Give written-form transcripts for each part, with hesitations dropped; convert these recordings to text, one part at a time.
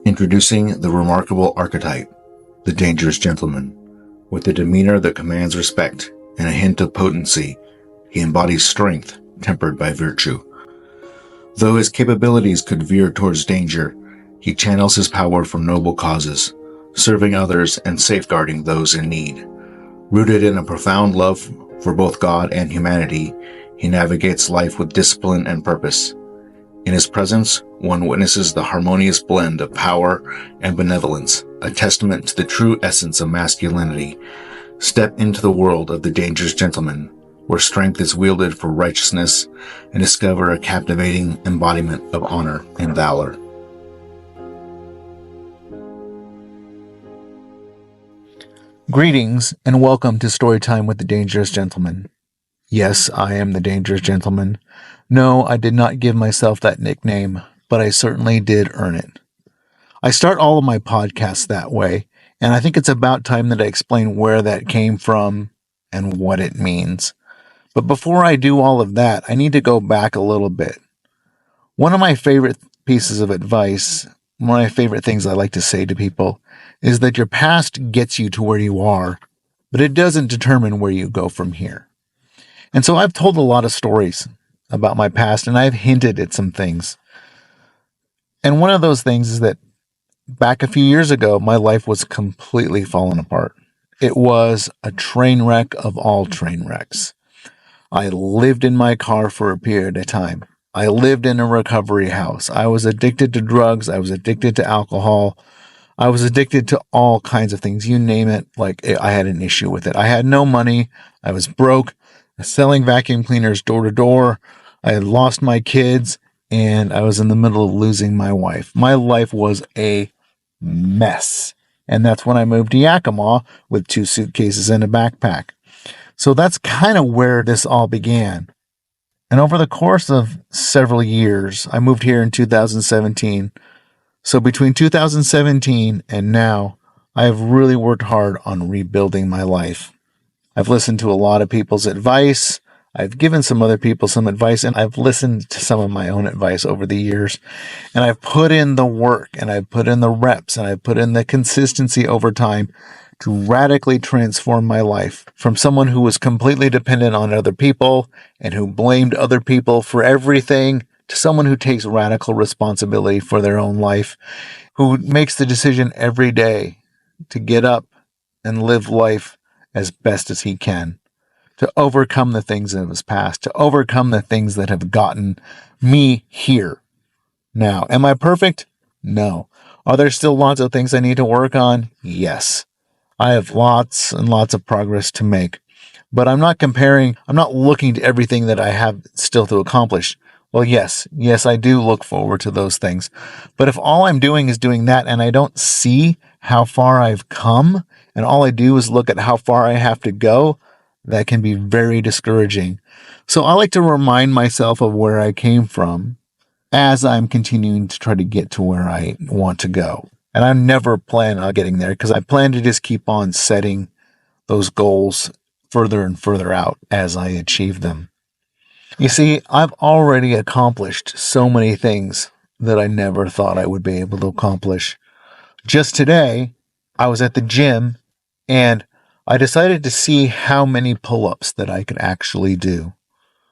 Introducing the remarkable archetype, the dangerous gentleman. With a demeanor that commands respect and a hint of potency, he embodies strength tempered by virtue. Though his capabilities could veer towards danger, he channels his power for noble causes, serving others and safeguarding those in need. Rooted in a profound love for both God and humanity, he navigates life with discipline and purpose. In his presence, one witnesses the harmonious blend of power and benevolence, a testament to the true essence of masculinity. Step into the world of the dangerous gentleman, where strength is wielded for righteousness, and discover a captivating embodiment of honor and valor. Greetings and welcome to Storytime with the Dangerous Gentleman. Yes, I am the Dangerous Gentleman. No, I did not give myself that nickname, but I certainly did earn it. I start all of my podcasts that way, and I think it's about time that I explain where that came from and what it means. But before I do all of that, I need to go back a little bit. One of my favorite pieces of advice, one of my favorite things I like to say to people, is that your past gets you to where you are, but it doesn't determine where you go from here. And so I've told a lot of stories about my past, and I've hinted at some things. And one of those things is that back a few years ago, my life was completely fallen apart. It was a train wreck of all train wrecks. I lived in my car for a period of time. I lived in a recovery house. I was addicted to drugs. I was addicted to alcohol. I was addicted to all kinds of things. You name it, like I had an issue with it. I had no money. I was broke, selling vacuum cleaners door to door. I had lost my kids, and I was in the middle of losing my wife. My life was a mess. And that's when I moved to Yakima with 2 suitcases and a backpack. So that's kind of where this all began. And over the course of several years, I moved here in 2017. So between 2017 and now, I have really worked hard on rebuilding my life. I've listened to a lot of people's advice. I've given some other people some advice, and I've listened to some of my own advice over the years. And I've put in the work, and I've put in the reps, and I've put in the consistency over time to radically transform my life from someone who was completely dependent on other people and who blamed other people for everything to someone who takes radical responsibility for their own life, who makes the decision every day to get up and live life as best as he can, to overcome the things in his past, to overcome the things that have gotten me here. Now, am I perfect? No. Are there still lots of things I need to work on? Yes. I have lots and lots of progress to make, but I'm not looking to everything that I have still to accomplish. Well, yes, I do look forward to those things. But if all I'm doing is doing that and I don't see how far I've come, and all I do is look at how far I have to go, that can be very discouraging. So I like to remind myself of where I came from as I'm continuing to try to get to where I want to go. And I never plan on getting there because I plan to just keep on setting those goals further and further out as I achieve them. You see, I've already accomplished so many things that I never thought I would be able to accomplish. Just today, I was at the gym and I decided to see how many pull-ups that I could actually do.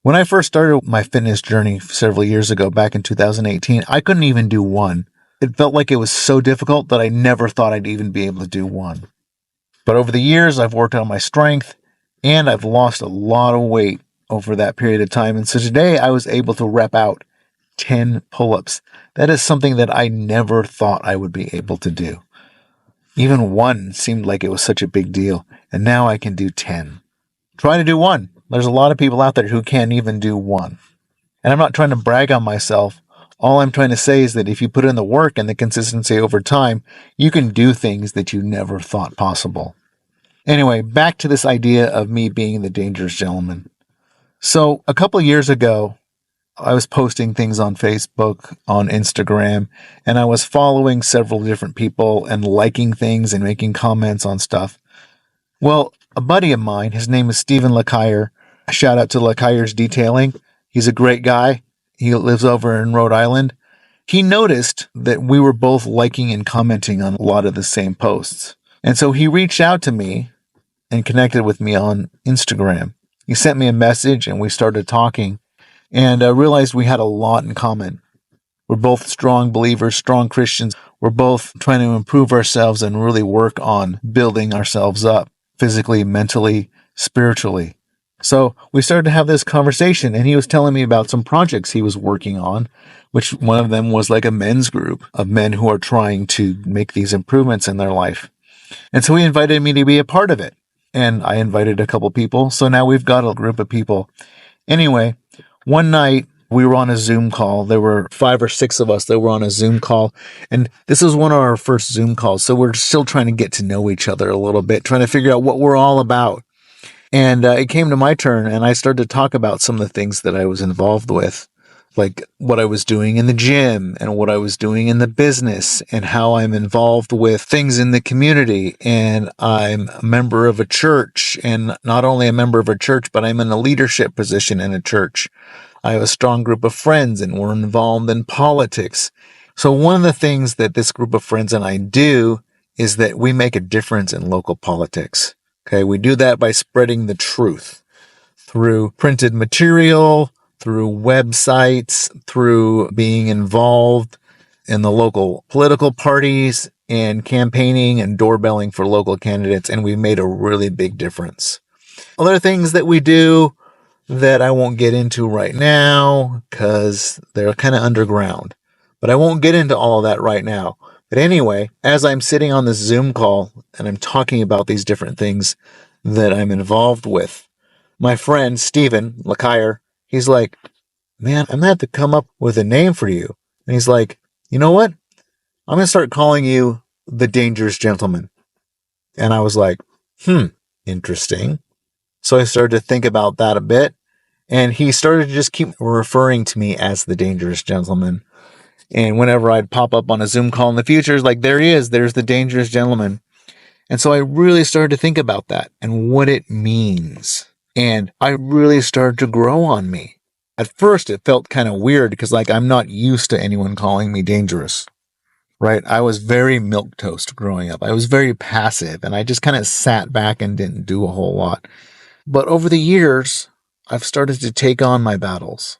When I first started my fitness journey several years ago, back in 2018, I couldn't even do one. It felt like it was so difficult that I never thought I'd even be able to do one. But over the years, I've worked on my strength and I've lost a lot of weight over that period of time. And so today I was able to rep out 10 pull-ups. That is something that I never thought I would be able to do. Even one seemed like it was such a big deal. And now I can do 10. Try to do one. There's a lot of people out there who can't even do one. And I'm not trying to brag on myself. All I'm trying to say is that if you put in the work and the consistency over time, you can do things that you never thought possible. Anyway, back to this idea of me being the dangerous gentleman. So a couple of years ago, I was posting things on Facebook, on Instagram, and I was following several different people and liking things and making comments on stuff. Well, a buddy of mine, his name is Stephen LeCaire. Shout out to LeCaire's Detailing. He's a great guy. He lives over in Rhode Island. he noticed that we were both liking and commenting on a lot of the same posts. And so he reached out to me and connected with me on Instagram. He sent me a message and we started talking, and I realized we had a lot in common. We're both strong believers, strong Christians. We're both trying to improve ourselves and really work on building ourselves up physically, mentally, spiritually. So we started to have this conversation, and he was telling me about some projects he was working on, which one of them was like a men's group of men who are trying to make these improvements in their life. And so he invited me to be a part of it. And I invited a couple people. So now we've got a group of people. Anyway, one night we were on a Zoom call. There were 5 or 6 of us that were on a Zoom call. And this was one of our first Zoom calls. So we're still trying to get to know each other a little bit, trying to figure out what we're all about. And it came to my turn, and I started to talk about some of the things that I was involved with, like what I was doing in the gym and what I was doing in the business and how I'm involved with things in the community. And I'm a member of a church, and not only a member of a church, but I'm in a leadership position in a church. I have a strong group of friends, and we're involved in politics. So one of the things that this group of friends and I do is that we make a difference in local politics. Okay, we do that by spreading the truth through printed material, through websites, through being involved in the local political parties and campaigning and doorbelling for local candidates. And we've made a really big difference. Other things that we do that I won't get into right now because they're kind of underground, but I won't get into all of that right now. But anyway, as I'm sitting on this Zoom call and I'm talking about these different things that I'm involved with, my friend Steven Lakier, he's like, man, I'm going to have to come up with a name for you. And he's like, you know what? I'm going to start calling you the Dangerous Gentleman. And I was like, interesting. So I started to think about that a bit. And he started to just keep referring to me as the Dangerous Gentleman. And whenever I'd pop up on a Zoom call in the future, it's like, there he is. There's the Dangerous Gentleman. And so I really started to think about that and what it means. And I really started to grow on me. At first, it felt kind of weird because I'm not used to anyone calling me dangerous, right? I was very milquetoast growing up. I was very passive, and I just kind of sat back and didn't do a whole lot. But over the years, I've started to take on my battles.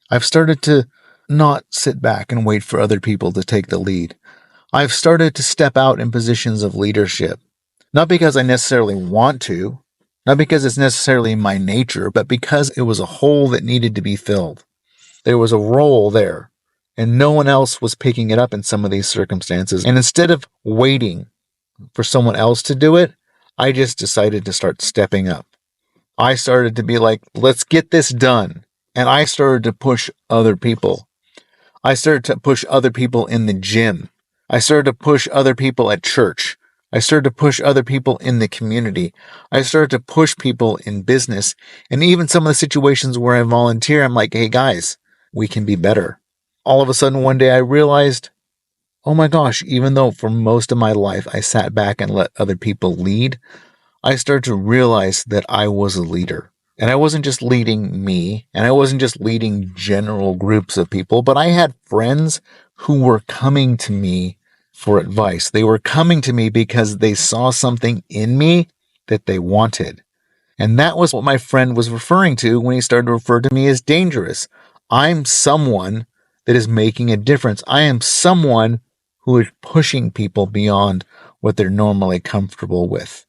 I've started to not sit back and wait for other people to take the lead. I've started to step out in positions of leadership, not because I necessarily want to, not because it's necessarily my nature, but because it was a hole that needed to be filled. There was a role there, and no one else was picking it up in some of these circumstances. And instead of waiting for someone else to do it, I just decided to start stepping up. I started to be like, let's get this done. And I started to push other people. I started to push other people in the gym. I started to push other people at church. I started to push other people in the community. I started to push people in business. And even some of the situations where I volunteer, I'm like, hey guys, we can be better. All of a sudden one day I realized, oh my gosh, even though for most of my life I sat back and let other people lead, I started to realize that I was a leader. And I wasn't just leading me, and I wasn't just leading general groups of people, but I had friends who were coming to me for advice. They were coming to me because they saw something in me that they wanted. And that was what my friend was referring to when he started to refer to me as dangerous. I'm someone that is making a difference. I am someone who is pushing people beyond what they're normally comfortable with.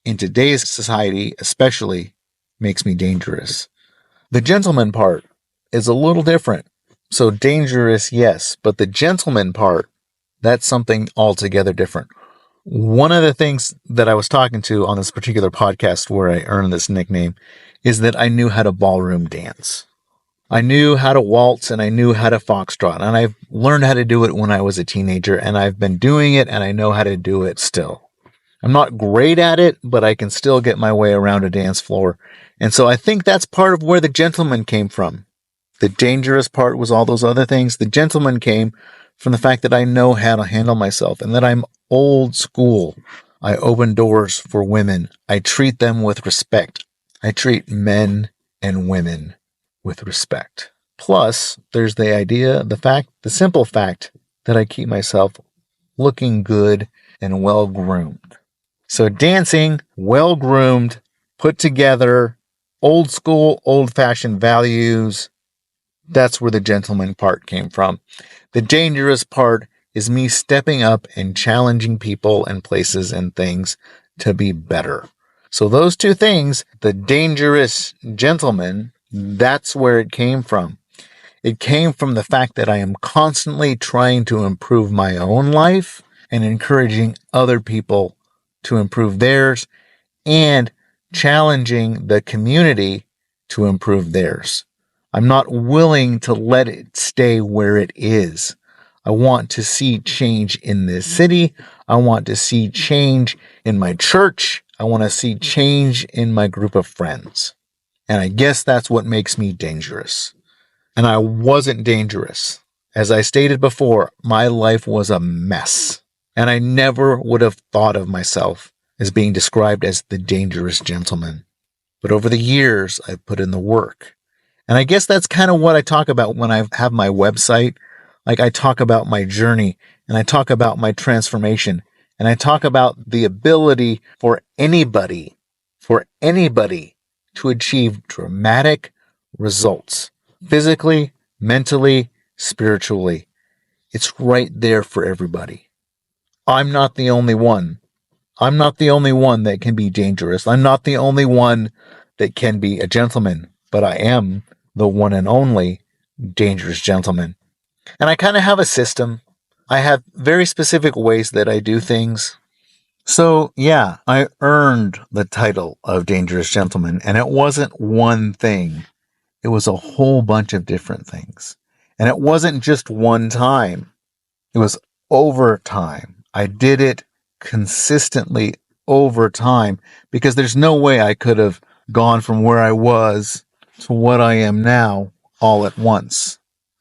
In today's society, especially, makes me dangerous. The gentleman part is a little different. So dangerous, yes, but the gentleman part, that's something altogether different. One of the things that I was talking to on this particular podcast where I earned this nickname is that I knew how to ballroom dance. I knew how to waltz and I knew how to foxtrot, and I've learned how to do it when I was a teenager, and I've been doing it and I know how to do it still. I'm not great at it, but I can still get my way around a dance floor. And so I think that's part of where the gentleman came from. The dangerous part was all those other things. The gentleman came from the fact that I know how to handle myself and that I'm old school. I open doors for women. I treat them with respect. I treat men and women with respect. Plus, there's the simple fact that I keep myself looking good and well-groomed. So dancing, well-groomed, put together, old school, old-fashioned values, that's where the gentleman part came from. The dangerous part is me stepping up and challenging people and places and things to be better. So those two things, the dangerous gentleman, that's where it came from. It came from the fact that I am constantly trying to improve my own life and encouraging other people to improve theirs and challenging the community to improve theirs. I'm not willing to let it stay where it is. I want to see change in this city. I want to see change in my church. I want to see change in my group of friends. And I guess that's what makes me dangerous. And I wasn't dangerous. As I stated before, my life was a mess. And I never would have thought of myself as being described as the dangerous gentleman. But over the years, I've put in the work. And I guess that's kind of what I talk about when I have my website. Like I talk about my journey and I talk about my transformation and I talk about the ability for anybody to achieve dramatic results, physically, mentally, spiritually. It's right there for everybody. I'm not the only one. I'm not the only one that can be dangerous. I'm not the only one that can be a gentleman, but I am the one and only dangerous gentleman. And I kind of have a system. I have very specific ways that I do things. So yeah, I earned the title of dangerous gentleman, and it wasn't one thing. It was a whole bunch of different things. And it wasn't just one time. It was over time. I did it consistently over time because there's no way I could have gone from where I was to what I am now all at once.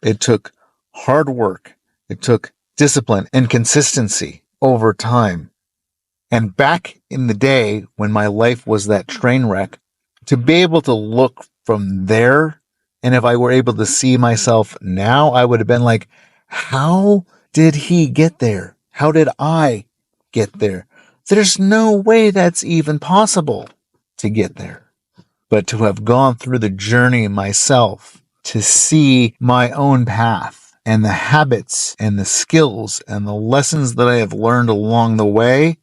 It took hard work. It took discipline and consistency over time. And back in the day when my life was that train wreck, to be able to look from there, and if I were able to see myself now, I would have been like, how did he get there? How did I get there? There's no way that's even possible to get there. But to have gone through the journey myself, to see my own path and the habits and the skills and the lessons that I have learned along the way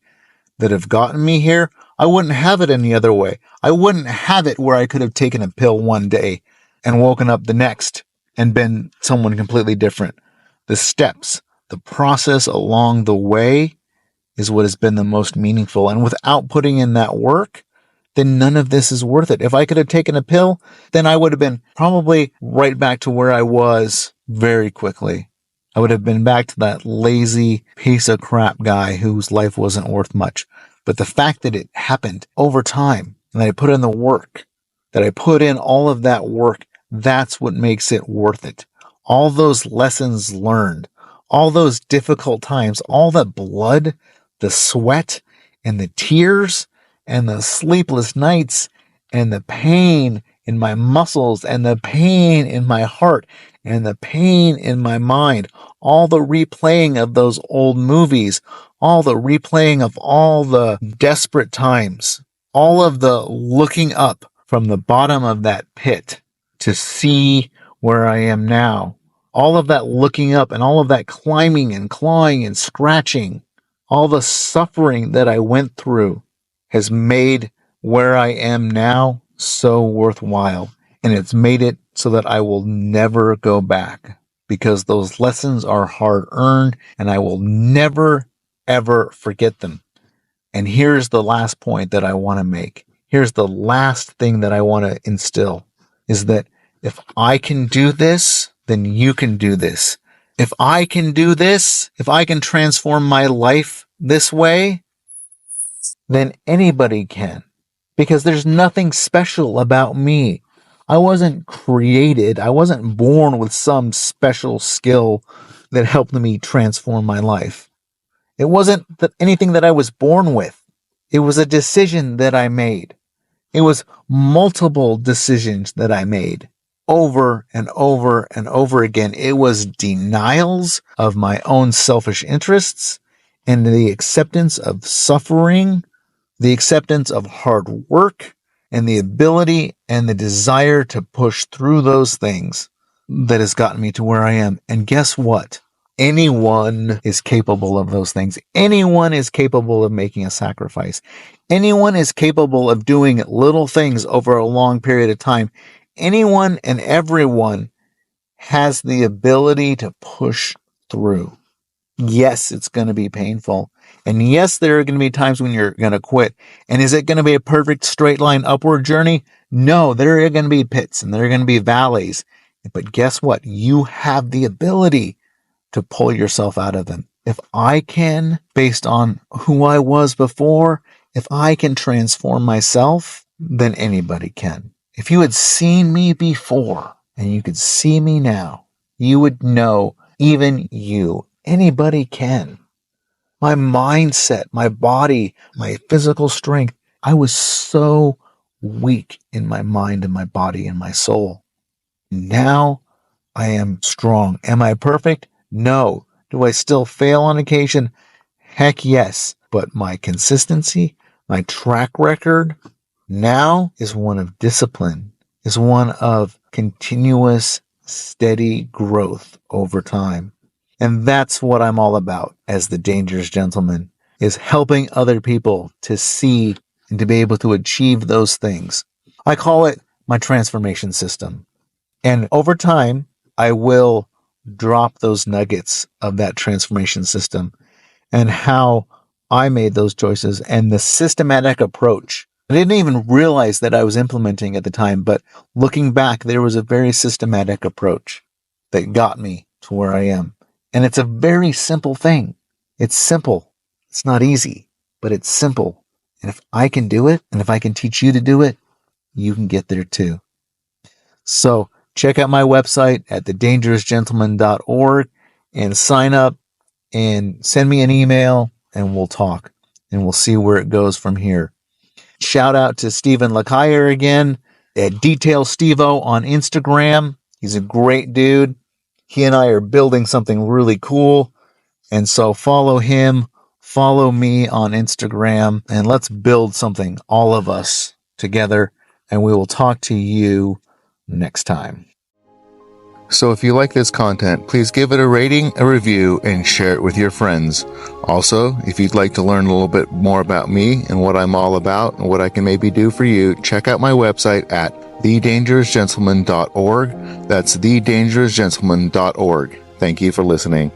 that have gotten me here, I wouldn't have it any other way. I wouldn't have it where I could have taken a pill one day and woken up the next and been someone completely different. The steps, the process along the way is what has been the most meaningful. And without putting in that work, then none of this is worth it. If I could have taken a pill, then I would have been probably right back to where I was very quickly. I would have been back to that lazy piece of crap guy whose life wasn't worth much. But the fact that it happened over time and that I put in the work, that I put in all of that work, that's what makes it worth it. All those lessons learned, all those difficult times, all the blood, the sweat, and the tears, and the sleepless nights, and the pain in my muscles, and the pain in my heart, and the pain in my mind, all the replaying of those old movies, all the replaying of all the desperate times, all of the looking up from the bottom of that pit to see where I am now, all of that looking up and all of that climbing and clawing and scratching, all the suffering that I went through has made where I am now so worthwhile. And it's made it so that I will never go back because those lessons are hard earned and I will never, ever forget them. And here's the last point that I want to make. Here's the last thing that I want to instill is that if I can do this, then you can do this. If I can do this, if I can transform my life this way, then anybody can. Because there's nothing special about me. I wasn't created. I wasn't born with some special skill that helped me transform my life. It wasn't anything that I was born with. It was a decision that I made. It was multiple decisions that I made. over and over and over again. It was denials of my own selfish interests and the acceptance of suffering, the acceptance of hard work, and the ability and the desire to push through those things that has gotten me to where I am. And guess what? Anyone is capable of those things. Anyone is capable of making a sacrifice. Anyone is capable of doing little things over a long period of time. Anyone and everyone has the ability to push through. Yes, it's going to be painful. And yes, there are going to be times when you're going to quit. And is it going to be a perfect straight line upward journey? No, there are going to be pits and there are going to be valleys. But guess what? You have the ability to pull yourself out of them. If I can, based on who I was before, if I can transform myself, then anybody can. If you had seen me before and you could see me now, you would know even you, anybody can. My mindset, my body, my physical strength, I was so weak in my mind and my body and my soul. Now I am strong. Am I perfect? No. Do I still fail on occasion? Heck yes. But my consistency, my track record now is one of discipline, is one of continuous, steady growth over time. And that's what I'm all about as the Dangerous Gentleman, is helping other people to see and to be able to achieve those things. I call it my transformation system. And over time, I will drop those nuggets of that transformation system and how I made those choices and the systematic approach. I didn't even realize that I was implementing at the time, but looking back, there was a very systematic approach that got me to where I am. And it's a very simple thing. It's simple. It's not easy, but it's simple. And if I can do it, and if I can teach you to do it, you can get there too. So check out my website at thedangerousgentleman.org and sign up and send me an email and we'll talk and we'll see where it goes from here. Shout out to Stephen Lacayer again at Detail Stevo on Instagram. He's a great dude. He and I are building something really cool. And so follow him, follow me on Instagram, and let's build something, all of us together. And we will talk to you next time. So if you like this content, please give it a rating, a review, and share it with your friends. Also, if you'd like to learn a little bit more about me and what I'm all about and what I can maybe do for you, check out my website at thedangerousgentleman.org. That's thedangerousgentleman.org. Thank you for listening.